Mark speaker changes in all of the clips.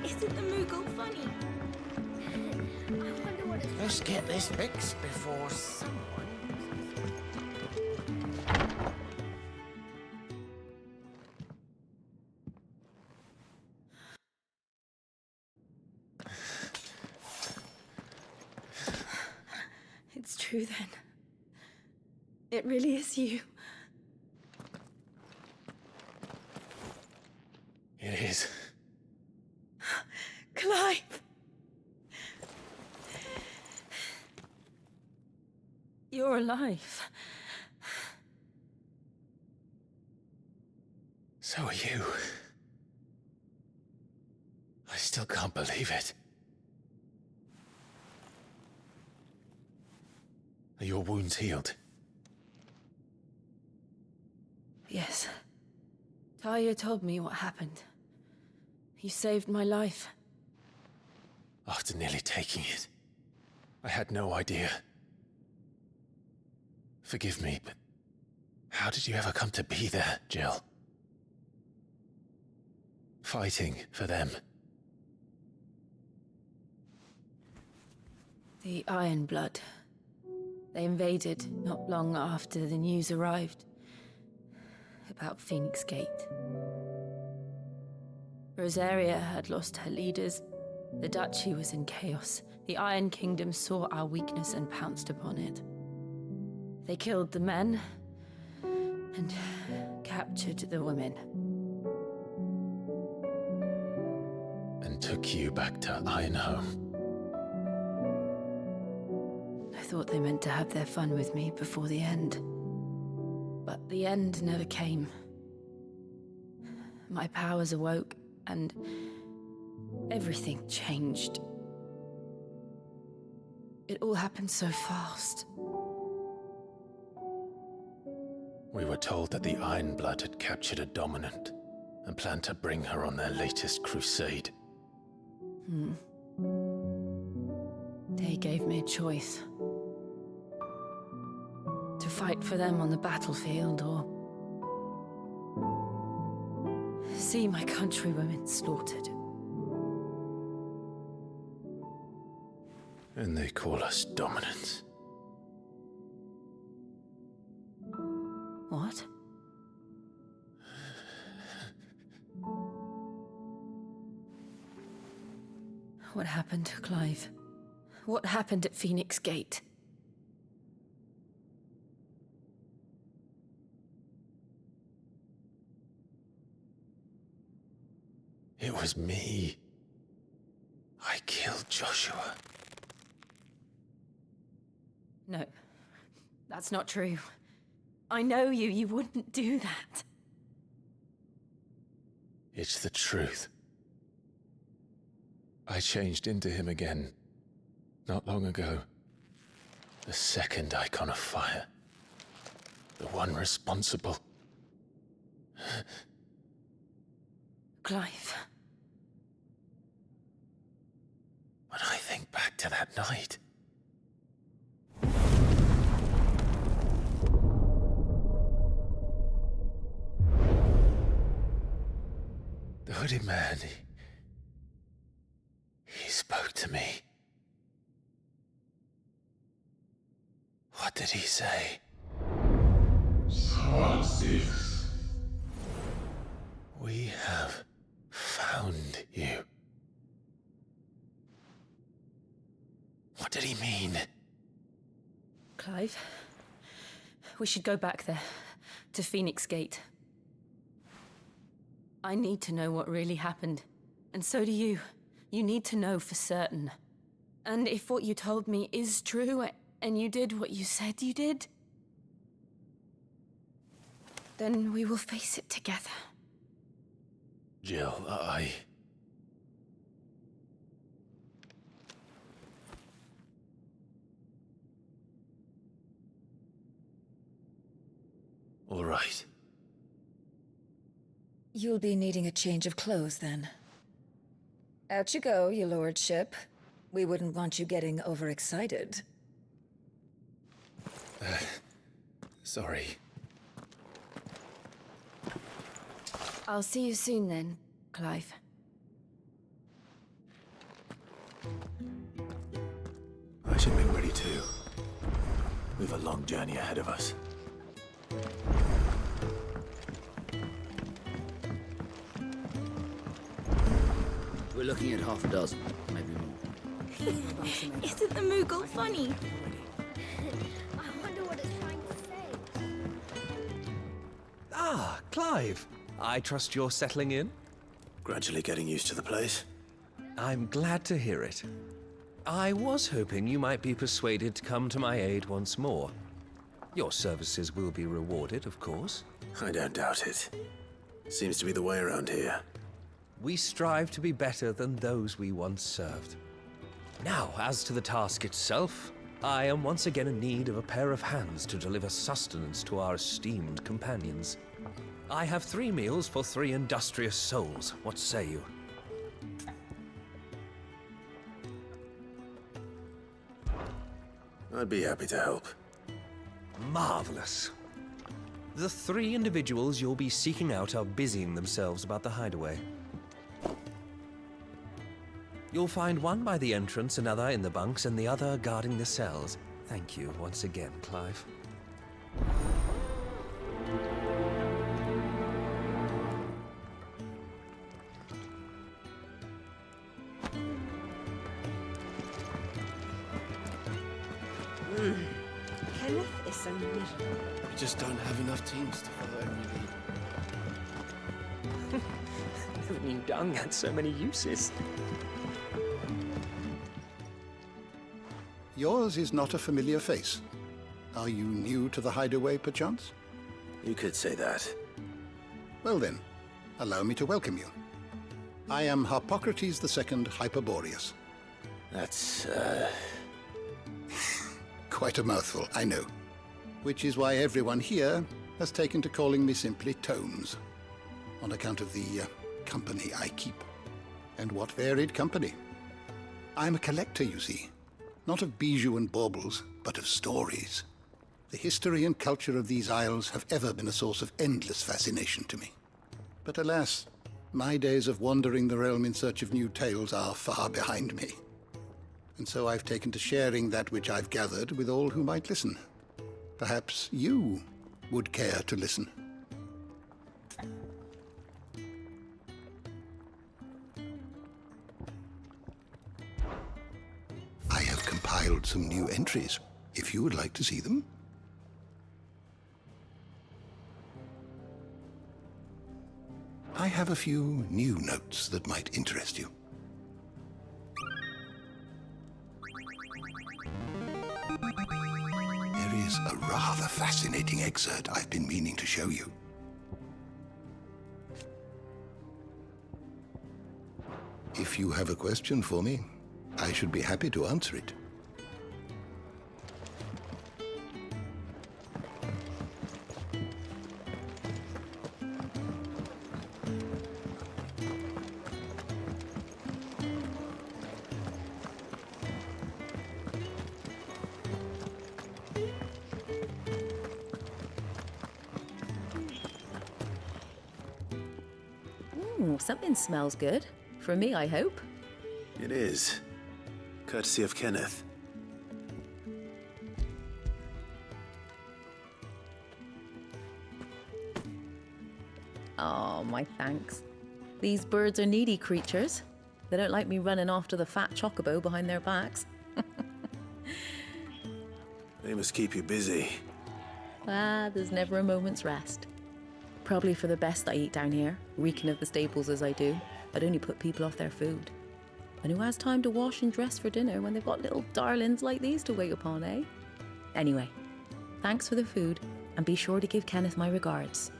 Speaker 1: Isn't the Moogle funny? I wonder what it's...
Speaker 2: Let's get this fixed before someone...
Speaker 1: It's true then. It really is you.
Speaker 2: It is.
Speaker 1: Clive! You're alive.
Speaker 2: So are you. I still can't believe it. Are your wounds healed?
Speaker 1: Yes. Talia told me what happened. You saved my life.
Speaker 2: After nearly taking it, I had no idea. Forgive me, but how did you ever come to be there, Jill? Fighting for them.
Speaker 1: The Iron Blood. They invaded not long after the news arrived about Phoenix Gate. Rosaria had lost her leaders. The Duchy was in chaos. The Iron Kingdom saw our weakness and pounced upon it. They killed the men and captured the women.
Speaker 2: And took you back to Ironhome.
Speaker 1: I thought they meant to have their fun with me before the end. But the end never came. My powers awoke, and everything changed. It all happened so fast.
Speaker 2: We were told that the Iron Blood had captured a dominant and planned to bring her on their latest crusade.
Speaker 1: They gave me a choice. To fight for them on the battlefield, or see my countrywomen slaughtered.
Speaker 2: And they call us dominants.
Speaker 1: What? What happened, Clive? What happened at Phoenix Gate?
Speaker 2: It was me. I killed Joshua.
Speaker 1: No, that's not true. I know you. You wouldn't do that.
Speaker 2: It's the truth. I changed into him again, not long ago. The second icon of fire. The one responsible.
Speaker 1: Clive.
Speaker 2: When I think back to that night... The hooded man, he spoke to me. What did he say?
Speaker 3: Francis.
Speaker 2: We have found you. What did he mean?
Speaker 1: Clive, we should go back there, to Phoenix Gate. I need to know what really happened. And so do you. You need to know for certain. And if what you told me is true, and you did what you said you did, then we will face it together.
Speaker 2: Jill, All right.
Speaker 4: You'll be needing a change of clothes, then. Out you go, your lordship. We wouldn't want you getting overexcited.
Speaker 2: Sorry.
Speaker 1: I'll see you soon then, Clive.
Speaker 2: I should make ready too. We've a long journey ahead of us.
Speaker 3: We're looking at half a dozen, maybe more.
Speaker 5: Isn't the Moogle funny?
Speaker 6: I wonder what it's trying to say.
Speaker 7: Ah, Clive. I trust you're settling in?
Speaker 2: Gradually getting used to the place.
Speaker 7: I'm glad to hear it. I was hoping you might be persuaded to come to my aid once more. Your services will be rewarded, of course.
Speaker 2: I don't doubt it. Seems to be the way around here.
Speaker 7: We strive to be better than those we once served. Now, as to the task itself, I am once again in need of a pair of hands to deliver sustenance to our esteemed companions. I have 3 meals for 3 industrious souls. What say you?
Speaker 2: I'd be happy to help.
Speaker 7: Marvelous. The 3 individuals you'll be seeking out are busying themselves about the hideaway. You'll find one by the entrance, another in the bunks, and the other guarding the cells. Thank you once again, Clive.
Speaker 5: Kenneth is so miserable.
Speaker 3: We just don't have enough teams to follow every lead.
Speaker 8: Never knew dung had so many uses.
Speaker 9: Yours is not a familiar face. Are you new to the hideaway, perchance?
Speaker 2: You could say that.
Speaker 9: Well then, allow me to welcome you. I am Harpocrates II Hyperboreus.
Speaker 2: That's,
Speaker 9: Quite a mouthful, I know. Which is why everyone here has taken to calling me simply Tomes, on account of the company I keep. And what varied company. I'm a collector, you see. Not of bijou and baubles, but of stories. The history and culture of these isles have ever been a source of endless fascination to me. But alas, my days of wandering the realm in search of new tales are far behind me. And so I've taken to sharing that which I've gathered with all who might listen. Perhaps you would care to listen. I have compiled some new entries, if you would like to see them. I have a few new notes that might interest you. There is a rather fascinating excerpt I've been meaning to show you. If you have a question for me, I should be happy to answer it.
Speaker 10: Something smells good. For me, I hope.
Speaker 2: It is. Courtesy of Kenneth.
Speaker 10: Oh, my thanks. These birds are needy creatures. They don't like me running after the fat chocobo behind their backs.
Speaker 2: They must keep you busy.
Speaker 10: There's never a moment's rest. Probably for the best I eat down here, reeking of the staples as I do. I'd only put people off their food. And who has time to wash and dress for dinner when they've got little darlings like these to wait upon, eh? Anyway, thanks for the food, and be sure to give Kenneth my regards.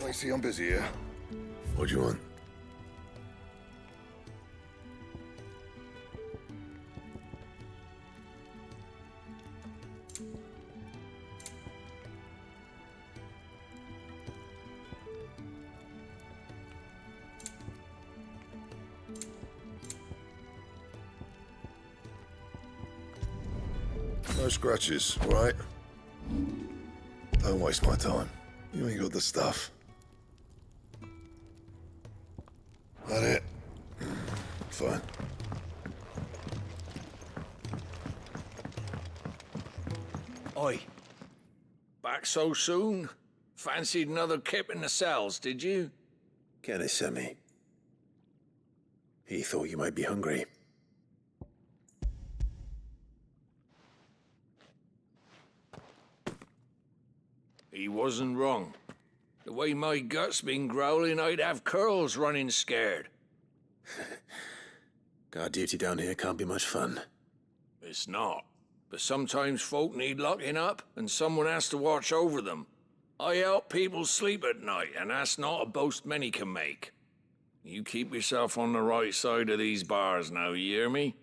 Speaker 11: I see I'm busy here.
Speaker 2: What do you want?
Speaker 11: No scratches, all right? Don't waste my time. You ain't got the stuff. That it? Fine.
Speaker 12: Oi. Back so soon? Fancied another kip in the cells, did you?
Speaker 2: Kenneth sent me. He thought you might be hungry.
Speaker 12: He wasn't wrong. The way my gut's been growling, I'd have curls running scared.
Speaker 2: Guard duty down here can't be much fun.
Speaker 12: It's not. But sometimes folk need locking up, and someone has to watch over them. I help people sleep at night, and that's not a boast many can make. You keep yourself on the right side of these bars now, you hear me?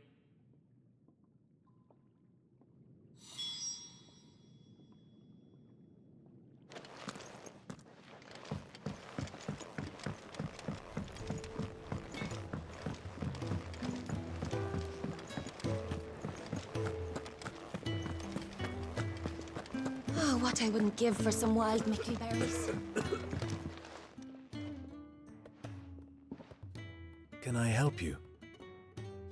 Speaker 6: Oh, what I wouldn't give for some wild Mickey berries.
Speaker 13: Can I help you?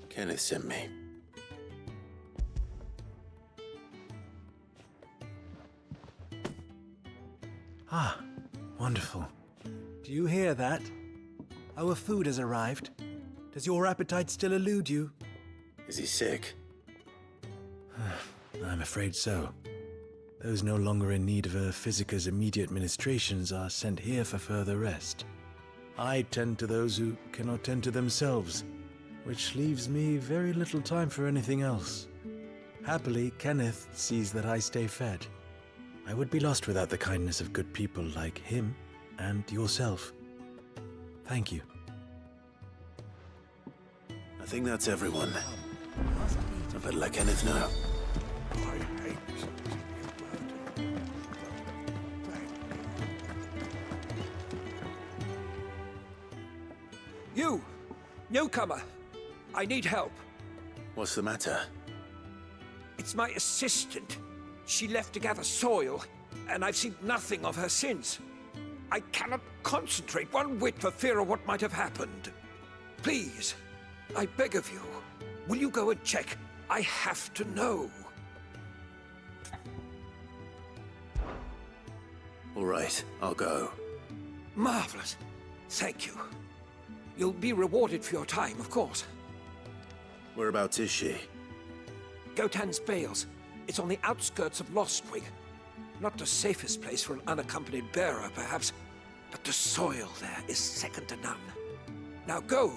Speaker 2: Kenneth sent me.
Speaker 13: Ah, wonderful. Do you hear that? Our food has arrived. Does your appetite still elude you?
Speaker 2: Is he sick?
Speaker 13: I'm afraid so. Those no longer in need of a physicker's immediate ministrations are sent here for further rest. I tend to those who cannot tend to themselves, which leaves me very little time for anything else. Happily, Kenneth sees that I stay fed. I would be lost without the kindness of good people like him and yourself. Thank you.
Speaker 2: I think that's everyone. I better let Kenneth know.
Speaker 12: You! Newcomer! I need help.
Speaker 2: What's the matter?
Speaker 12: It's my assistant. She left to gather soil, and I've seen nothing of her since. I cannot concentrate one whit for fear of what might have happened. Please, I beg of you, will you go and check? I have to know.
Speaker 2: All right, I'll go.
Speaker 12: Marvelous. Thank you. You'll be rewarded for your time, of course.
Speaker 2: Whereabouts is she?
Speaker 12: Gotan's Bales. It's on the outskirts of Lostwing. Not the safest place for an unaccompanied bearer, perhaps, but the soil there is second to none. Now go,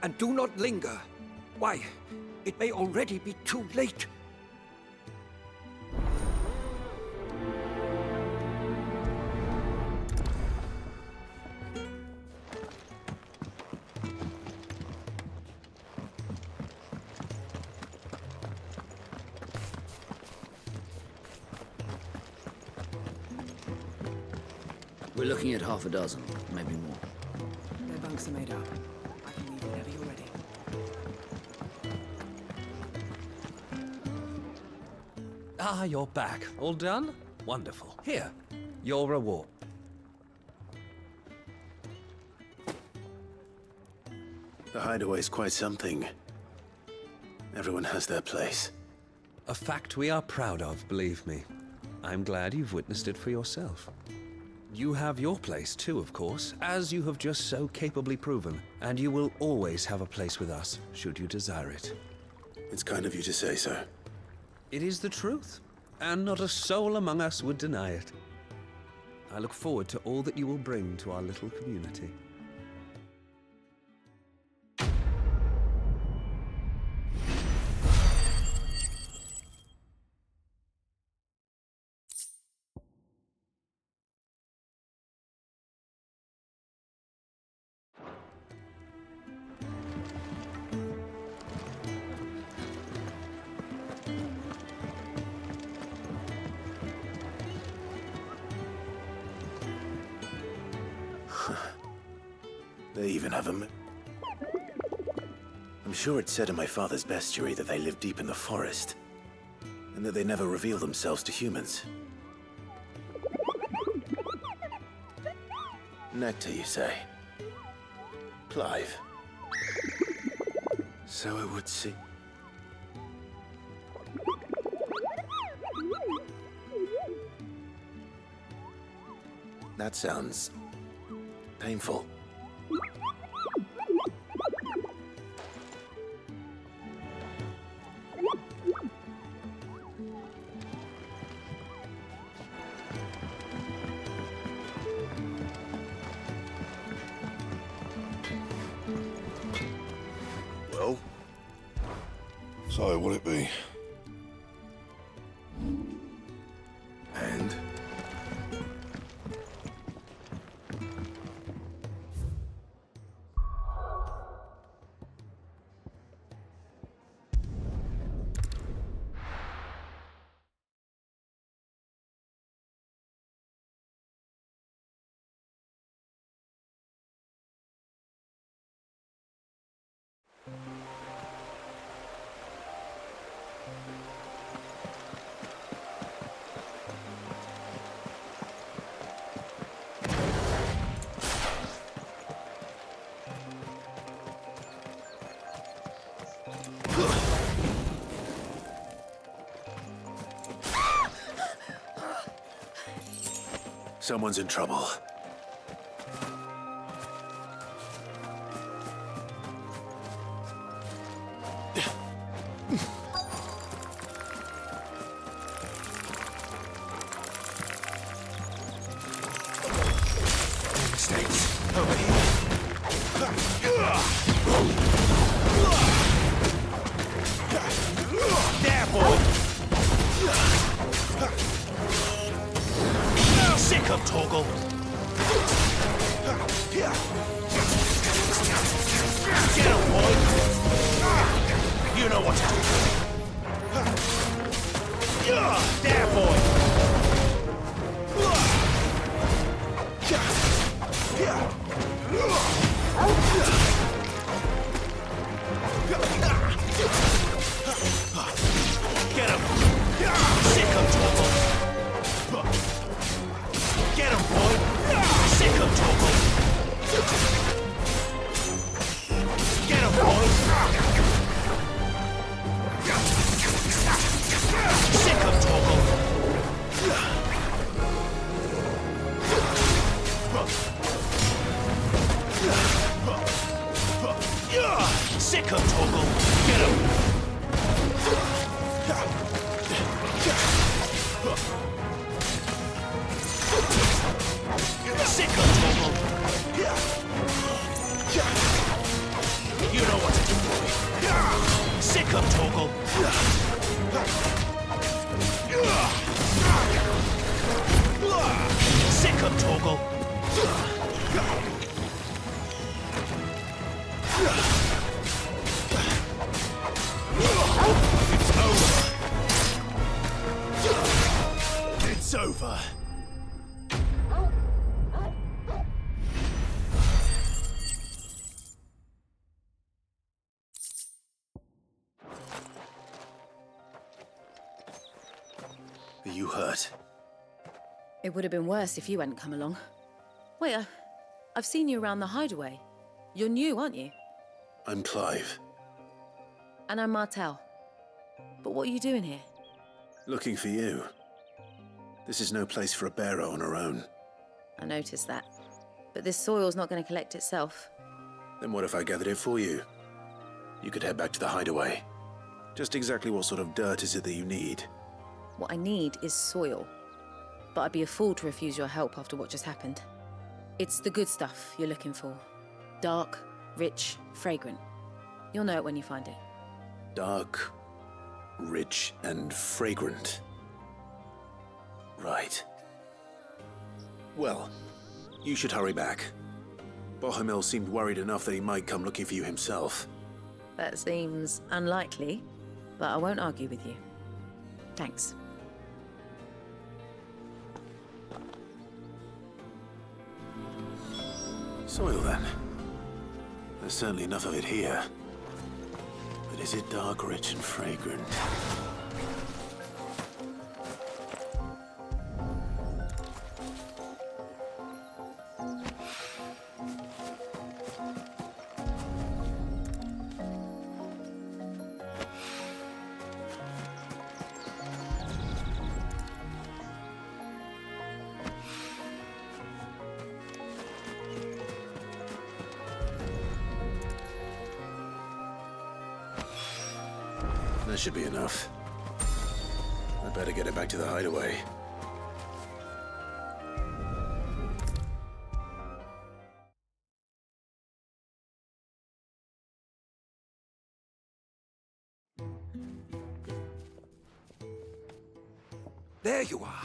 Speaker 12: and do not linger. Why, it may already be too late.
Speaker 3: We're looking at half a dozen, maybe more.
Speaker 14: Their bunks are made up. I can leave whenever you're ready.
Speaker 7: Ah, you're back. All done? Wonderful. Here, your reward.
Speaker 2: The hideaway's quite something. Everyone has their place.
Speaker 7: A fact we are proud of, believe me. I'm glad you've witnessed it for yourself. You have your place too, of course, as you have just so capably proven, and you will always have a place with us, should you desire it.
Speaker 2: It's kind of you to say so.
Speaker 7: It is the truth, and not a soul among us would deny it. I look forward to all that you will bring to our little community.
Speaker 2: They even have them. I'm sure it said in my father's bestiary that they live deep in the forest. And
Speaker 13: that they never reveal themselves to humans.
Speaker 2: Nectar, you say? Clive.
Speaker 13: So it would seem.
Speaker 2: That sounds painful.
Speaker 11: Well, so what'd it be? And?
Speaker 13: Someone's in trouble.
Speaker 11: Mistakes. Over here.
Speaker 13: There, boy! Sick of Torgal! Get him, boy! You know what to do. There, boy! Get him! Sick of Torgal! Get him, boy! Sick of Torgal! Get him, boy! Sick of Torgal! Sick of Torgal! Get him! Sick of Torgal! You know what to do, boy. Sick of Torgal! Sick of Torgal! It's over. It's over. Are you hurt?
Speaker 10: It would have been worse if you hadn't come along. Wait, I've seen you around the hideaway. You're new, aren't you?
Speaker 13: I'm Clive.
Speaker 10: And I'm Martel. But what are you doing here?
Speaker 13: Looking for you. This is no place for a bearer on her own.
Speaker 10: I noticed that. But this soil's not going to collect itself.
Speaker 13: Then what if I gathered it for you? You could head back to the hideaway. Just exactly what sort of dirt is it that you need?
Speaker 10: What I need is soil. But I'd be a fool to refuse your help after what just happened. It's the good stuff you're looking for. Dark, rich, fragrant. You'll know it when you find it.
Speaker 13: Dark, rich, and fragrant. Right. Well, you should hurry back. Bohemil seemed worried enough that he might come looking for you himself.
Speaker 10: That seems unlikely, but I won't argue with you. Thanks.
Speaker 13: Soil, then. There's certainly enough of it here. But is it dark, rich, and fragrant?
Speaker 11: That should be enough. I better get it back to the hideaway.
Speaker 12: There you are.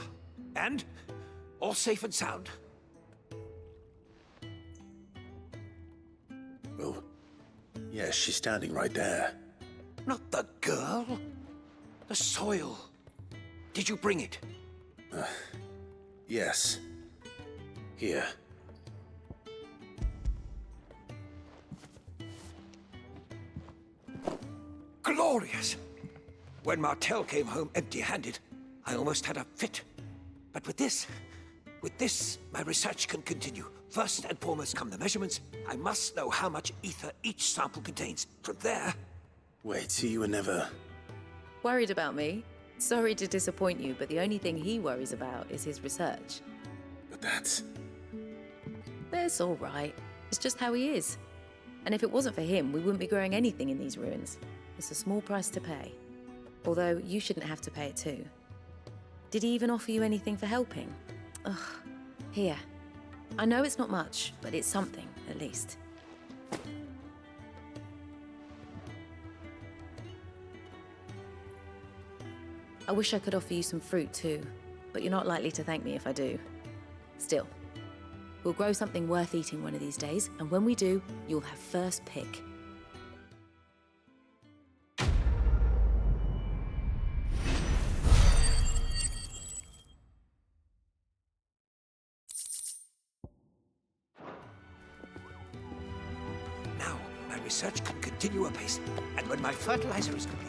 Speaker 12: And? All safe and sound?
Speaker 11: Well, yes, she's standing right there.
Speaker 12: Not the girl. The soil. Did you bring it?
Speaker 11: Yes. Here.
Speaker 12: Glorious! When Martel came home empty-handed, I almost had a fit. But with this, my research can continue. First and foremost come the measurements. I must know how much ether each sample contains. From there...
Speaker 11: Wait, so you were never...
Speaker 10: Worried about me? Sorry to disappoint you, but the only thing he worries about is his research.
Speaker 11: But that's...
Speaker 10: That's all right. It's just how he is. And if it wasn't for him, we wouldn't be growing anything in these ruins. It's a small price to pay. Although, you shouldn't have to pay it too. Did he even offer you anything for helping? Ugh. Here. I know it's not much, but it's something, at least. I wish I could offer you some fruit too, but you're not likely to thank me if I do. Still, we'll grow something worth eating one of these days, and when we do, you'll have first pick.
Speaker 12: Now, my research can continue apace, and when my fertilizer is complete...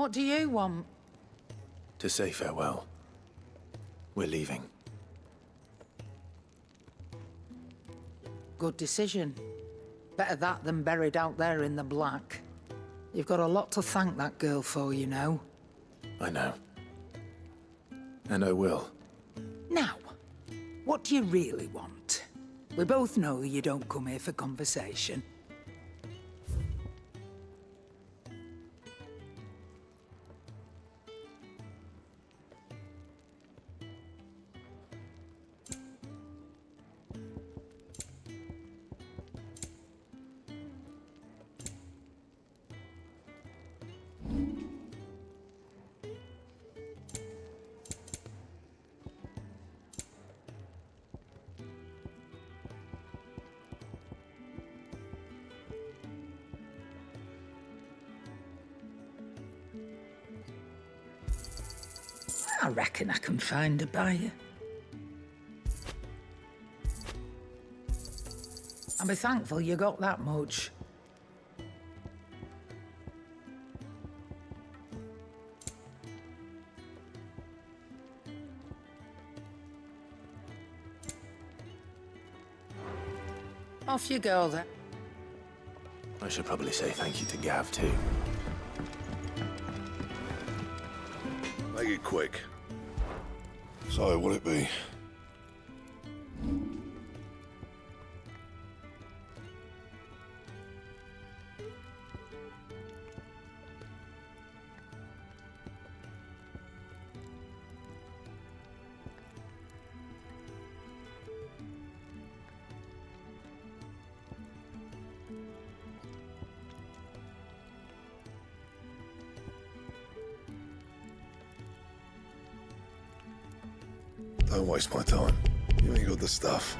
Speaker 15: What do you want?
Speaker 2: To say farewell. We're leaving.
Speaker 15: Good decision. Better that than buried out there in the black. You've got a lot to thank that girl for, you know.
Speaker 2: I know. And I will.
Speaker 15: Now, what do you really want? We both know you don't come here for conversation. I reckon I can find a buyer. I'll be thankful you got that much. Off you go, then.
Speaker 2: I should probably say thank you to Gav, too.
Speaker 11: Make it quick. So, what'll it be? Don't waste my time. You ain't got the stuff.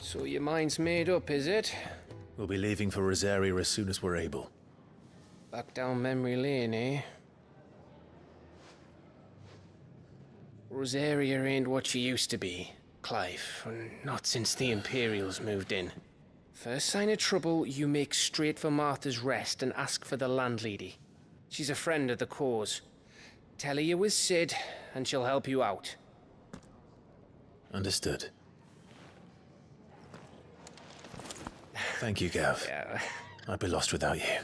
Speaker 8: So your mind's made up, is it?
Speaker 2: We'll be leaving for Rosaria as soon as we're able.
Speaker 8: Back down memory lane, eh? Rosaria ain't what she used to be, Clive. Not since the Imperials moved in. First sign of trouble, you make straight for Martha's Rest and ask for the landlady. She's a friend of the cause. Tell her you was Sid, and she'll help you out.
Speaker 2: Understood. Thank you, Gav.
Speaker 8: Yeah.
Speaker 2: I'd be lost without you.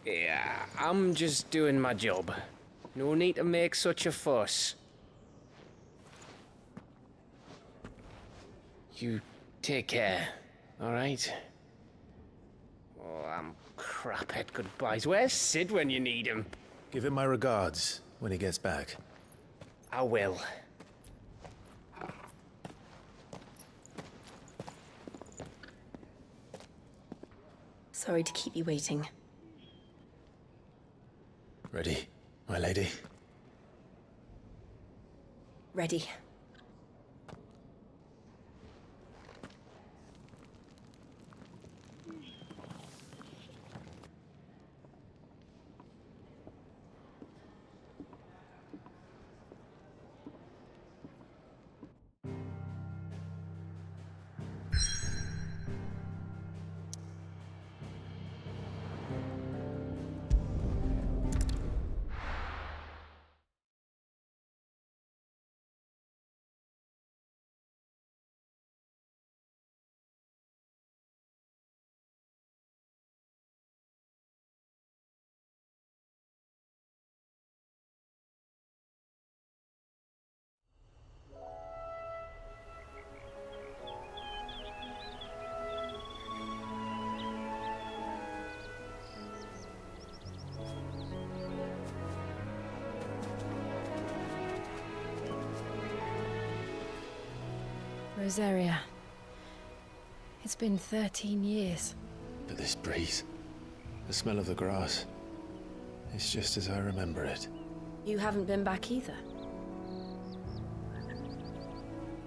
Speaker 8: Yeah, I'm just doing my job. No need to make such a fuss. You take care, all right? Oh, I'm crap at goodbyes. Where's Sid when you need him?
Speaker 2: Give him my regards when he gets back.
Speaker 8: I will.
Speaker 1: Sorry to keep you waiting.
Speaker 2: Ready, my lady?
Speaker 1: Ready. Rosaria. It's been 13 years.
Speaker 2: But this breeze, the smell of the grass, it's just as I remember it.
Speaker 1: You haven't been back either.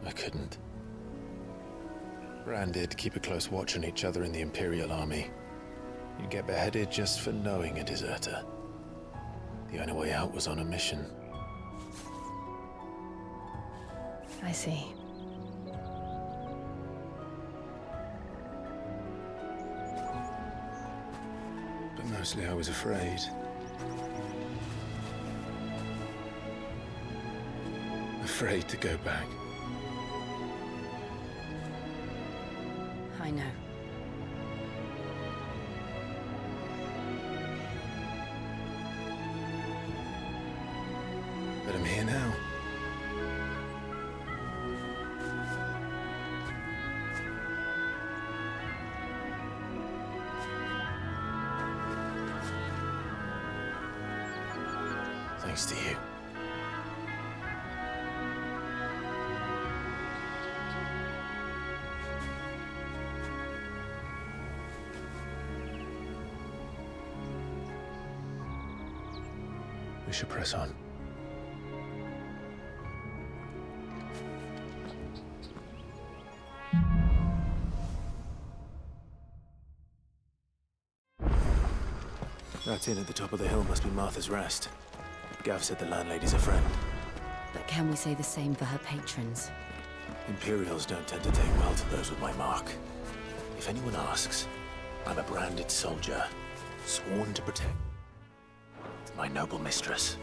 Speaker 2: I couldn't. Branded, keep a close watch on each other in the Imperial Army. You'd get beheaded just for knowing a deserter. The only way out was on a mission.
Speaker 1: I see.
Speaker 2: But mostly I was afraid. Afraid to go back.
Speaker 1: I know.
Speaker 2: But I'm here now. Thanks to you. We should press on. That inn at the top of the hill must be Martha's Rest. Gav said the landlady's a friend.
Speaker 1: But can we say the same for her patrons?
Speaker 2: Imperials don't tend to take well to those with my mark. If anyone asks, I'm a branded soldier, sworn to protect my noble mistress.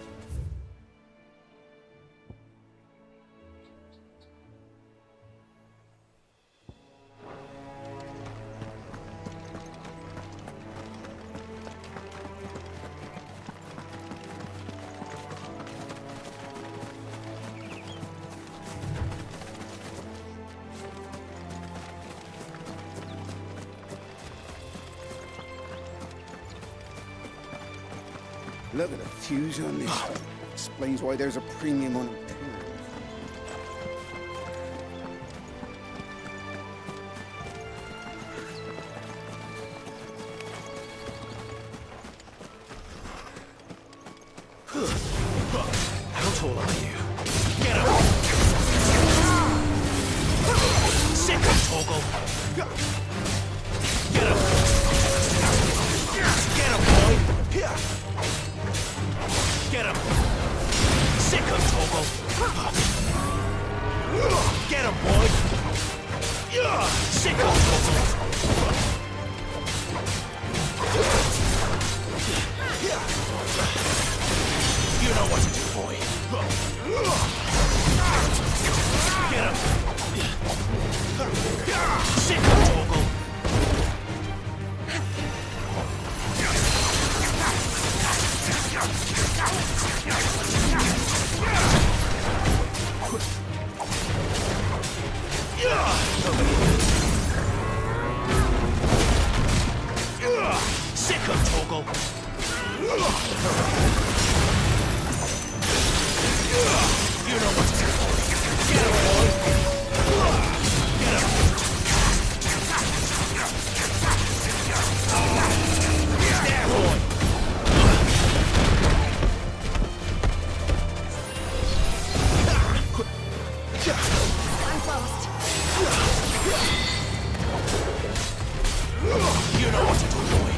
Speaker 16: Look at the fuse on this. Explains why there's a premium on Imperials.
Speaker 2: How tall are you? Get him! Sick of Toggle! Get him! Get him, boy! Here! Get him! Sick of Toggle! Get him, boy! Sick of Toggle! You know what to do, boy. Get him! Sick of Toggle! Sick of Toggle! You know what to do, boy. Get him, boy! Get him! There, boy!
Speaker 6: I'm close.
Speaker 2: You know what to do, boy.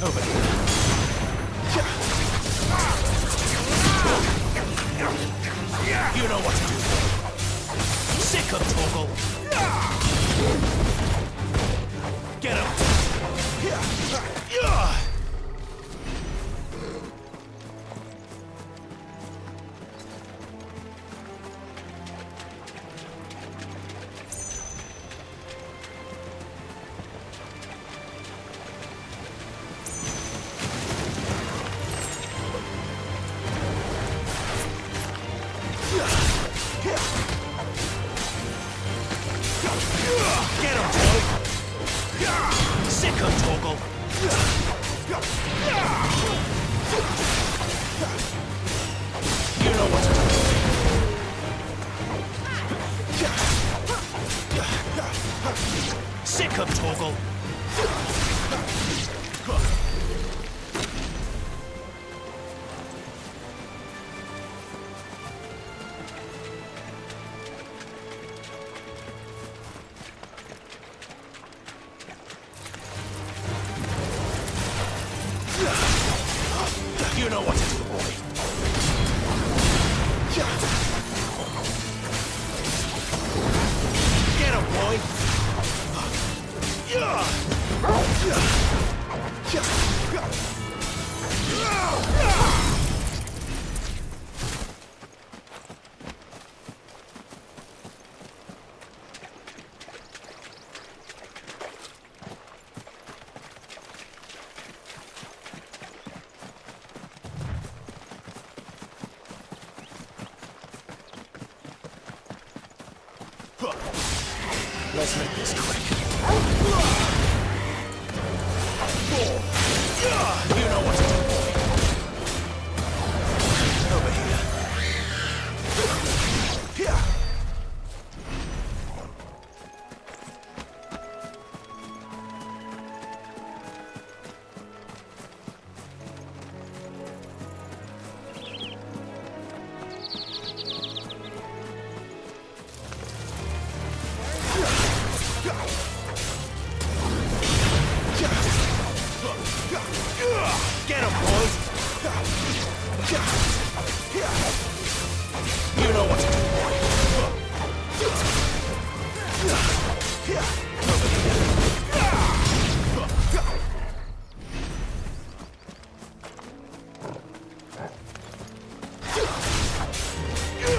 Speaker 2: Over here. You know what to do. Sick of Torgal. Get him. Get him, boy! Sick of Torgal! You know what to do. Sick of Torgal! You know what to do, boy. Get him, boy. Let's make this quick. You know what to do, boy. Over here. Get him, boys! You know what to do, boy.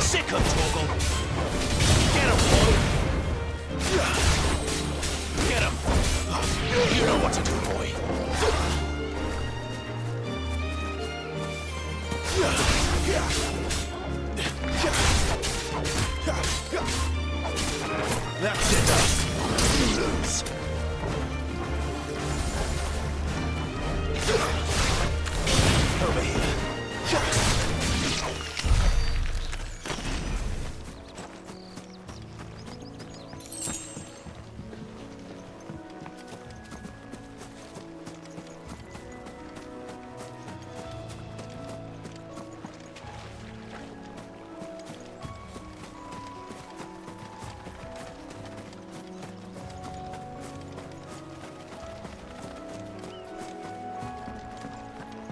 Speaker 2: Sick of Torgal! Get him, boy! Get him! You know what to do, boy. That's it. You lose. Over here.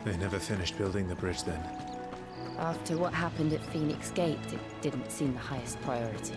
Speaker 13: They never finished building the bridge then.
Speaker 17: After what happened at Phoenix Gate, it didn't seem the highest priority.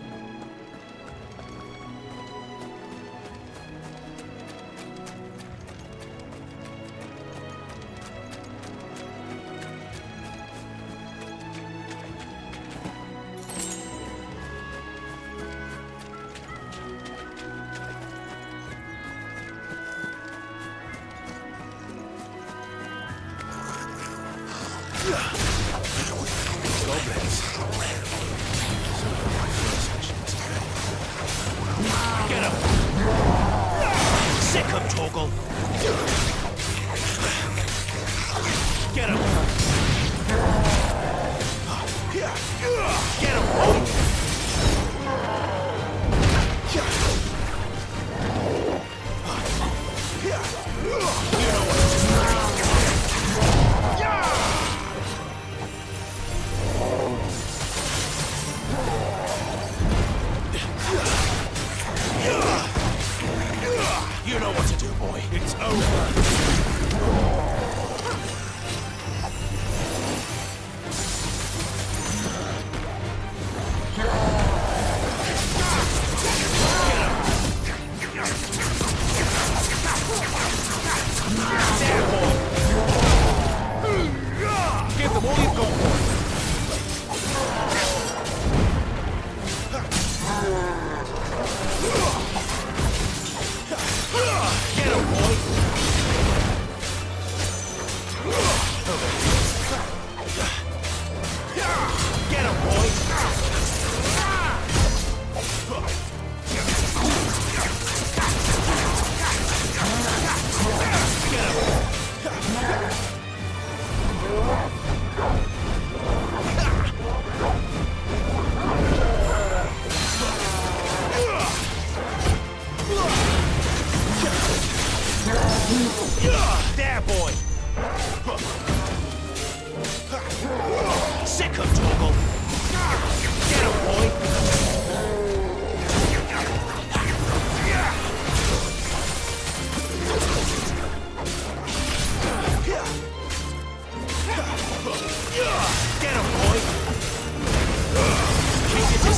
Speaker 2: Get him! Sick of Torgal! Get him! Get him, boy! You know what to do. You know what to do, boy. It's over.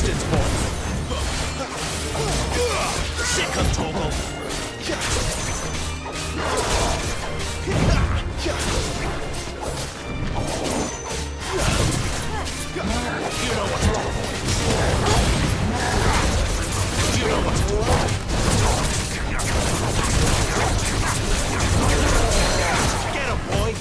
Speaker 2: bastards, boy! Sick of Torgal! You know what to do, boy! You know what to do, boy! Get him, boy!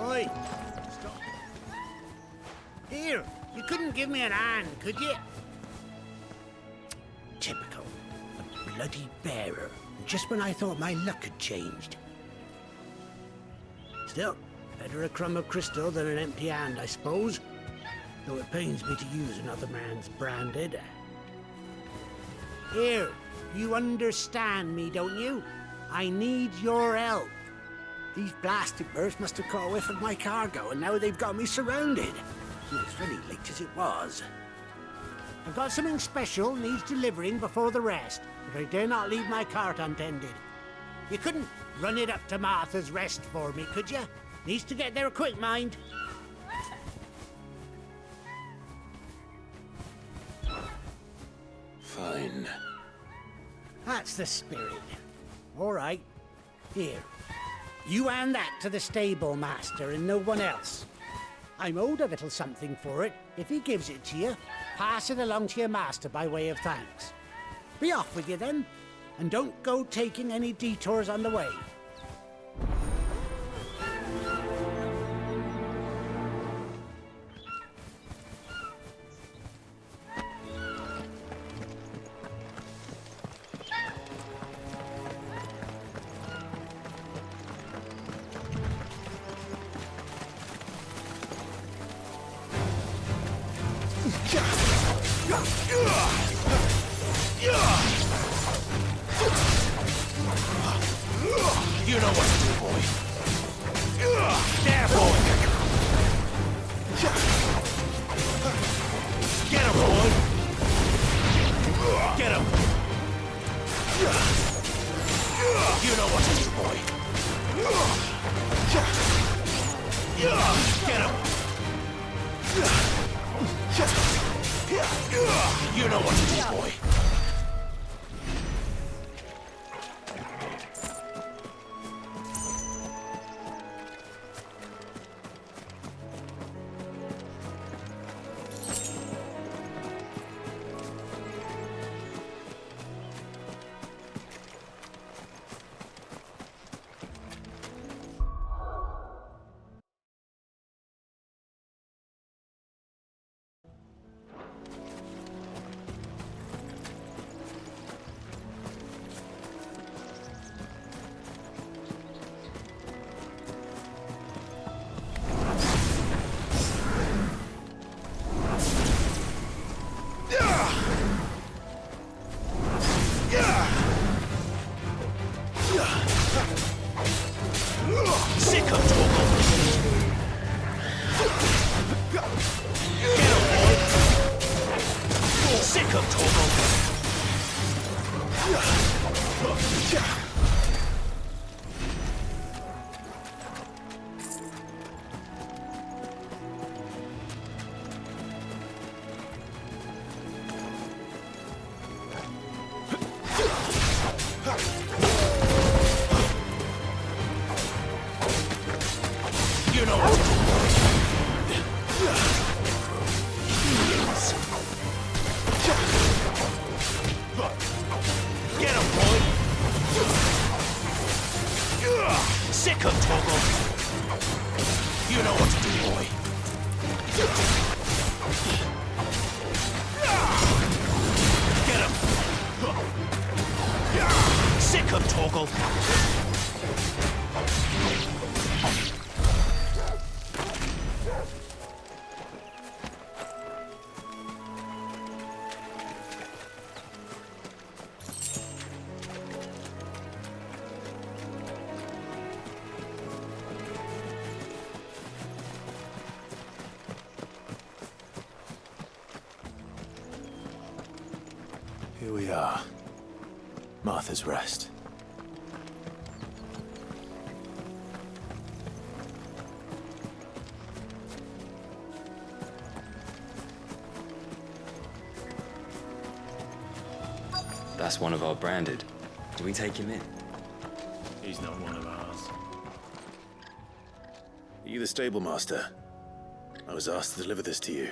Speaker 18: Oi! Stop. Here, you couldn't give me an hand, could you? Typical. A bloody bearer. Just when I thought my luck had changed. Still, better a crumb of crystal than an empty hand, I suppose. Though it pains me to use another man's branded. Here, you understand me, don't you? I need your help. These blasted birds must have caught a whiff of my cargo, and now they've got me surrounded. It's very late as it was. I've got something special needs delivering before the rest, but I dare not leave my cart untended. You couldn't run it up to Martha's Rest for me, could you? Needs to get there quick, mind.
Speaker 2: Fine.
Speaker 18: That's the spirit. All right. Here. You hand that to the stable master and no one else. I'm owed a little something for it. If he gives it to you, pass it along to your master by way of thanks. Be off with you then, and don't go taking any detours on the way.
Speaker 2: You know what to do, boy. There, boy. Get him, boy. Get him. You know what to do, boy. Get him. You know what to do, boy. You know what to do. Get him, boy. Sick of Torgal. You know what to do, boy. Get him! Sick him, Torgal! Here we are. Martha's Rest.
Speaker 19: That's one of our branded. Do we take him in?
Speaker 2: He's not one of ours. Are you the stable master? I was asked to deliver this to you.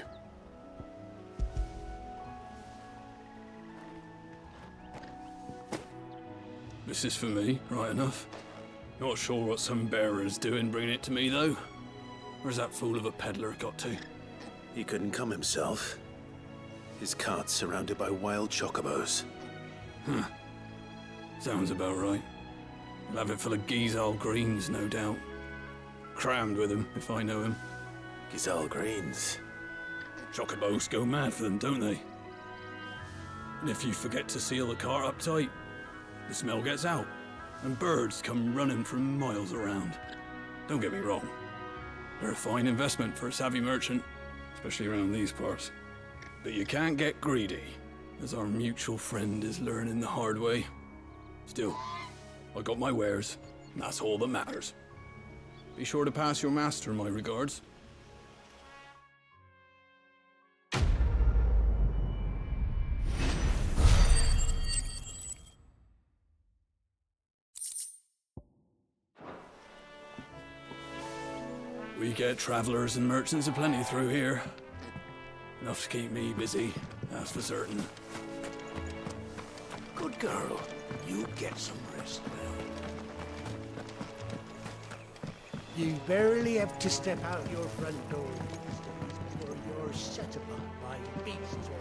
Speaker 20: This is for me, right enough. Not sure what some bearer's doing bringing it to me, though. Where's that fool of a peddler got to?
Speaker 2: He couldn't come himself. His cart's surrounded by wild chocobos.
Speaker 20: Huh. Sounds about right. He'll have it full of Gizal greens, no doubt. Crammed with them, if I know him.
Speaker 2: Gizal greens?
Speaker 20: Chocobos go mad for them, don't they? And if you forget to seal the cart up tight, the smell gets out, and birds come running from miles around. Don't get me wrong. They're a fine investment for a savvy merchant, especially around these parts. But you can't get greedy, as our mutual friend is learning the hard way. Still, I got my wares, and that's all that matters. Be sure to pass your master my regards. We get travelers and merchants aplenty through here. Enough to keep me busy, that's for certain.
Speaker 18: Good girl. You get some rest now. You barely have to step out your front door before you're set upon by beasts or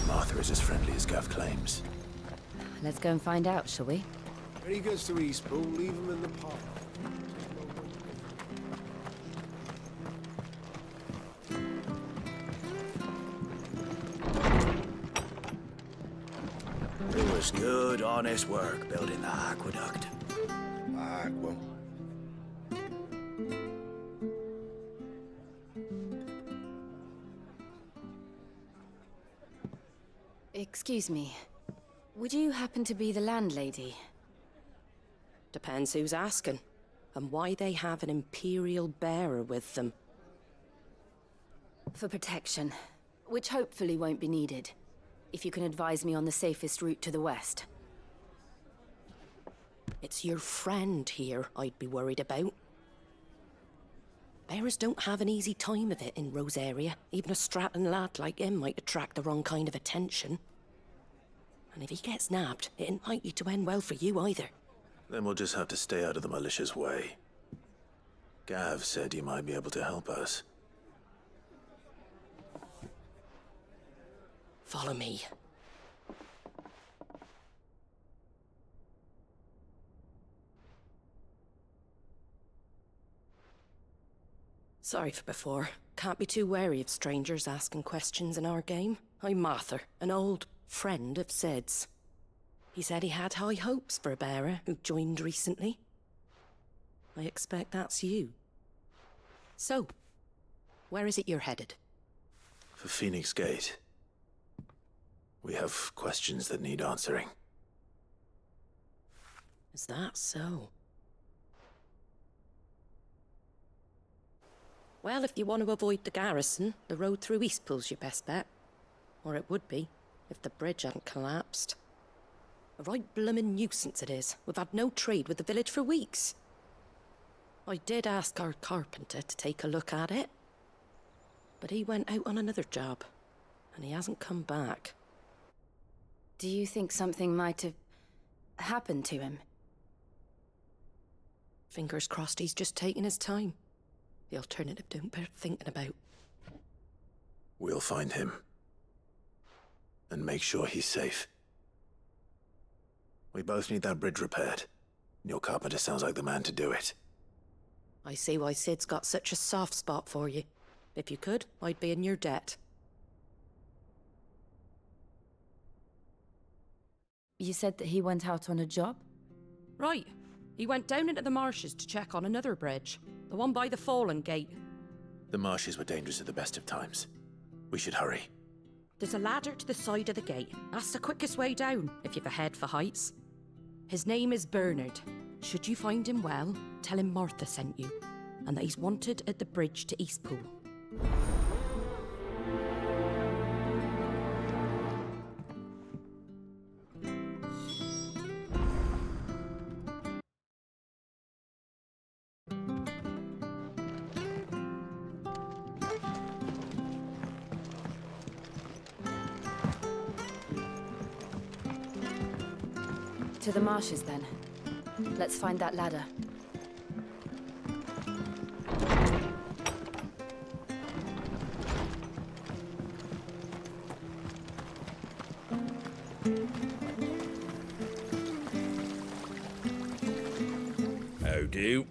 Speaker 2: Martha is as friendly as Gav claims.
Speaker 17: Let's go and find out, shall we?
Speaker 12: When he gets to Eastpool, leave him in the park.
Speaker 18: It was good, honest work building the aqueduct.
Speaker 11: Well.
Speaker 1: Excuse me. Would you happen to be the landlady?
Speaker 21: Depends who's asking, and why they have an Imperial bearer with them.
Speaker 1: For protection, which hopefully won't be needed. If you can advise me on the safest route to the west.
Speaker 21: It's your friend here I'd be worried about. Bearers don't have an easy time of it in Rose area. Even a Stratton lad like him might attract the wrong kind of attention. And if he gets nabbed, it ain't likely to end well for you either.
Speaker 2: Then we'll just have to stay out of the malicious way. Gav said you might be able to help us.
Speaker 21: Follow me. Sorry for before. Can't be too wary of strangers asking questions in our game. I'm Martha, an old friend of Sid's. He said he had high hopes for a bearer who joined recently. I expect that's you. So, where is it you're headed?
Speaker 2: For Phoenix Gate. We have questions that need answering.
Speaker 21: Is that so? Well, if you want to avoid the garrison, the road through Eastpool's your best bet. Or it would be, if the bridge hadn't collapsed. A right bloomin' nuisance it is. We've had no trade with the village for weeks. I did ask our carpenter to take a look at it, but he went out on another job, and he hasn't come back.
Speaker 17: Do you think something might have happened to him?
Speaker 21: Fingers crossed he's just taking his time. The alternative don't bear thinking about.
Speaker 2: We'll find him. And make sure he's safe. We both need that bridge repaired. Your carpenter sounds like the man to do it.
Speaker 21: I see why Sid's got such a soft spot for you. If you could, I'd be in your debt.
Speaker 17: You said that he went out on a job?
Speaker 21: Right. He went down into the marshes to check on another bridge. The one by the Fallen Gate.
Speaker 2: The marshes were dangerous at the best of times. We should hurry.
Speaker 21: There's a ladder to the side of the gate. That's the quickest way down, if you've a head for heights. His name is Bernard. Should you find him well, tell him Martha sent you, and that he's wanted at the bridge to Eastpool.
Speaker 17: To the marshes, then. Let's find that ladder.
Speaker 7: How do?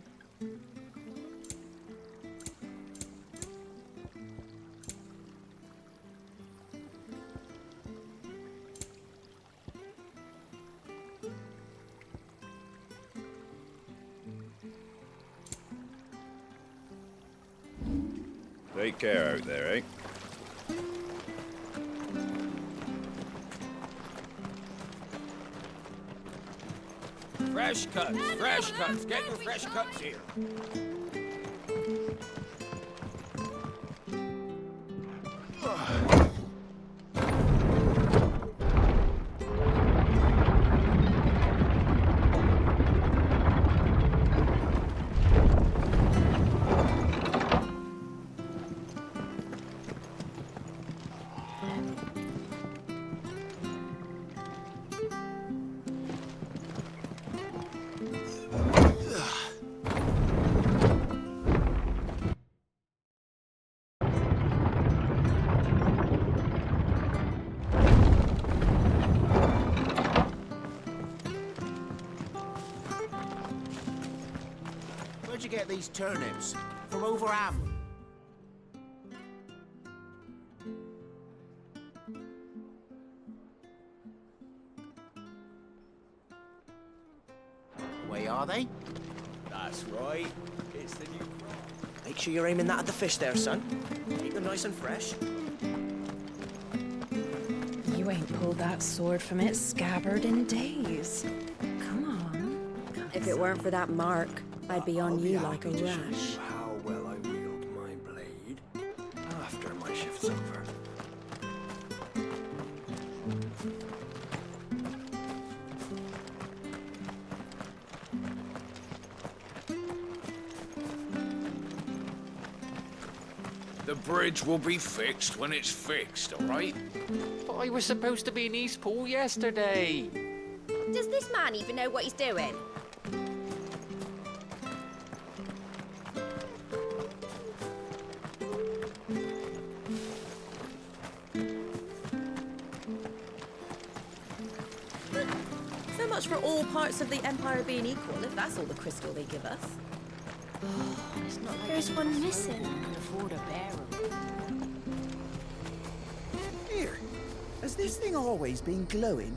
Speaker 4: Take care out there, eh?
Speaker 12: Fresh cuts, fresh cuts. Get your fresh cuts here.
Speaker 18: Where'd you get these turnips? From over Ham? Way are they?
Speaker 12: That's right. It's the new crop. Make sure you're aiming that at the fish there, son. Keep them nice and fresh.
Speaker 1: You ain't pulled that sword from its scabbard in days. Come on.
Speaker 17: If it weren't for that mark, I'd be on you like a rash.
Speaker 12: How well I wield my blade after my shift's over.
Speaker 22: The bridge will be fixed when it's fixed, all right?
Speaker 8: But I was supposed to be in Eastpool yesterday.
Speaker 6: Does this man even know what he's doing?
Speaker 10: So much for all parts of the Empire being equal, if that's all the crystal they give us.
Speaker 6: It's not like there's one missing.
Speaker 18: Can afford a barrel. Here, has this thing always been glowing?